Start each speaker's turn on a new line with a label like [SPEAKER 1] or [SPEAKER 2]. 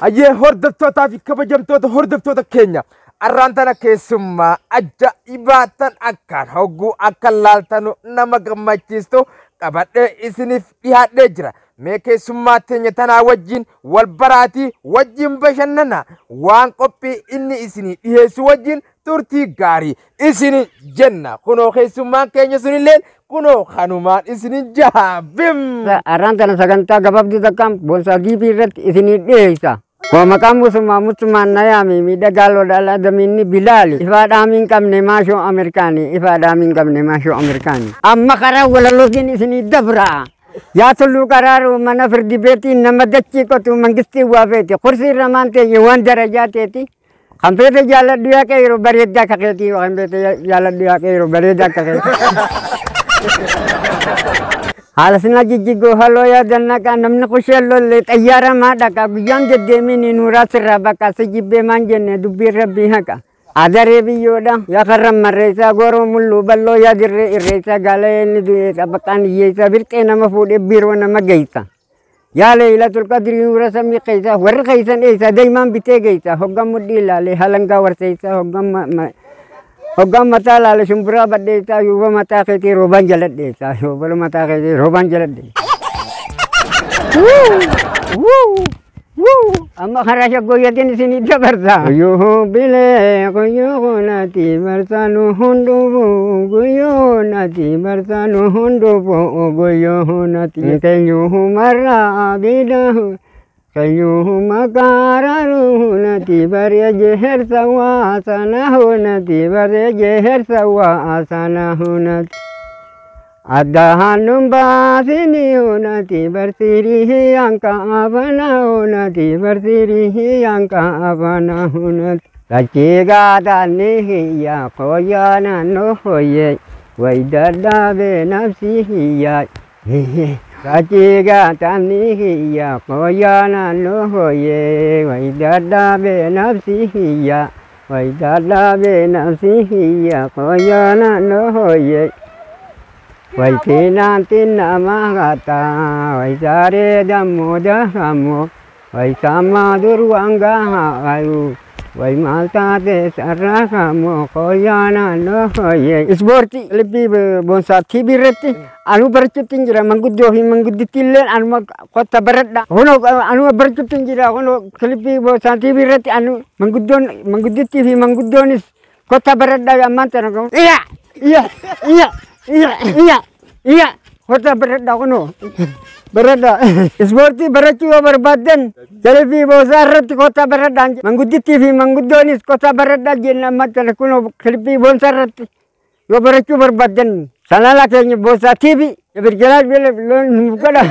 [SPEAKER 1] Ayyee hordoftootaa fi kabajamtoota hordoftoota keenya arraantana keessummaa ajaa'ibaatan akkaan hogguu akka laaltanu nama gammachiistu qabadhee isiniif dhiyaadhee jira. Mee keessummaa teenya tanaa wajjin wal baraatii wajjin bashannana waan qophii inni isinii dhiyeessu wajjin turtii gaarii isinii jenna. Kunoo keessummaan keenya sunillee kunoo kanumaan isinii jaabim.
[SPEAKER 2] Arraantana sagantaa gabaabduu takkaan boonsaa giibii irratti isinii dhiyeessa. Maqaan musummaan nayaami miidhagaaloo dhala daminni bilaali ifaadhaamiin qabne maashoo Ameerikaanii ifaadhaamiin qabne maashoo Ameerikaanii amma karaa walalootiin isinii dabraa yaa tulluu qaraaru mana firdi beetiin nama dachii qotu mangistii waa feete kursii ramaan teenye waan darajaa teeti kan feete jaaladhu yaa qeeru bareedaa kakeetii kan feete jaaladhu yaa qeeru bareedaa kakeetii haala sina jijjigo haloo yaadannaa namni kushee lolle xayyaara maadhaqa guyyaan deddeemiin nuuraa sirraa bakka si jibbee maan jenne dubbii rabbii haqa adaree biyyoodha yaa karra marreessaa gooroo mulluu balloo yaa dirree irreessaa gaala inni du'eessa baqqaan hiyyeessaa birqee nama fuudhee biiroo nama geessa yaa leeylatul qadrii nuura samii keessa warri keessan eessa daa'imaan bitee geessa hoggan mudhii ilaalee halangaa warseessa hoggan mataa laale shumburaa badheessaa yuuba mataa keetii roobaan jaladheessaa yuuba mataa keetii roobaan jaladheessaa. Amma karaa shaggooyyatiin isinii dabarsa. Guyyoo bilee guyyoo naati barsaanu hundufu guyyoo naati barsaanu hundufu guyyoo naati keenyuu marraa biidaahu. Kayu makararu nati bare jeher sawa asana hunati bare jeher sawa asana hunati adahanum basini hunati bersiri angka abana hunati bersiri angka abana hunati laciga dani hiya koyana no hoye waidada be nafsi hiya Kaciga tanihiya koyana lohoye waidada be nafsihiya waidada be nafsihiya koyana lohoye waitina tina magata waisare damu dahamu waisama durwanga ayu Wai malta de sarakamu koyana lohoye isborti lebih bonsa kibireti anu bercutin jira manguddohi mangudditillen anu kota beredda hono anu bercutin jira hono lebih bonsa kibireti anu mangudditi fi manguddonis kota beredda ya mantan iya kota beredda hono berada isborti beracu berbadan jadi bosa reti kota berada manggudi TV manggudonis kota berada jenna macam kuno klipi bosa reti yo beracu berbadan sana lah kayaknya bosa TV ya berjalan belum buka dah